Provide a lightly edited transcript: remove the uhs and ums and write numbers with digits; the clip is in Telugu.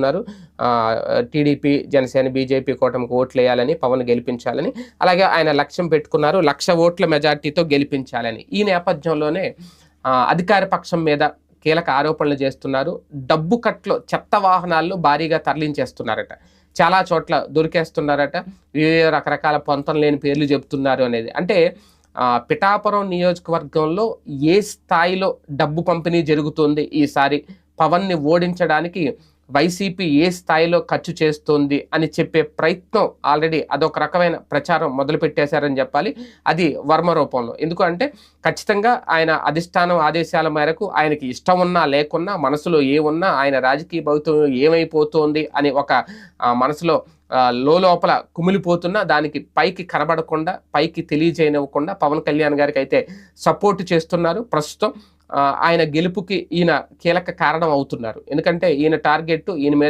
ఉన్నారు. టీడీపీ, జనసేన, బీజేపీ కూటమికి ఓట్లేయాలని, పవన్ గెలిపించాలని, అలాగే ఆయన లక్ష్యం పెట్టుకున్నారు 1,00,000 ఓట్ల మెజార్టీతో గెలిపించాలని. ఈ నేపథ్యంలోనే అధికార పక్షం మీద కీలక ఆరోపణలు చేస్తున్నారు. డబ్బు కట్లో చెత్త వాహనాల్లో భారీగా తరలించేస్తున్నారట. చాలా చోట్ల దొరికేస్తున్నారట. వివిధ రకరకాల పొంతం లేని పేర్లు చెబుతున్నారు అనేది. అంటే పిఠాపురం నియోజకవర్గంలో ఏ స్థాయిలో డబ్బు పంపిణీ జరుగుతుంది, ఈసారి పవన్ని ఓడించడానికి వైసీపీ ఏ స్థాయిలో ఖర్చు చేస్తోంది అని చెప్పే ప్రయత్నం ఆల్రెడీ అదొక రకమైన ప్రచారం మొదలుపెట్టేశారని చెప్పాలి. అది వర్మ రూపంలో. ఎందుకంటే ఖచ్చితంగా ఆయన అధిష్టానం ఆదేశాల మేరకు ఆయనకి ఇష్టం ఉన్నా లేకున్నా, మనసులో ఏమున్నా, ఆయన రాజకీయ భవితవ్యం ఏమైపోతోంది అని ఒక మనసులో లోపల కుమిలిపోతున్నా దానికి పైకి కనబడకుండా, పైకి తెలియజేయనివ్వకుండా పవన్ కళ్యాణ్ గారికి అయితే సపోర్ట్ చేస్తున్నారు. ప్రస్తుతం ఆయన గెలుపుకి ఈయన కీలక కారణం అవుతున్నారు. ఎందుకంటే ఈయన టార్గెట్ ఈయన మీద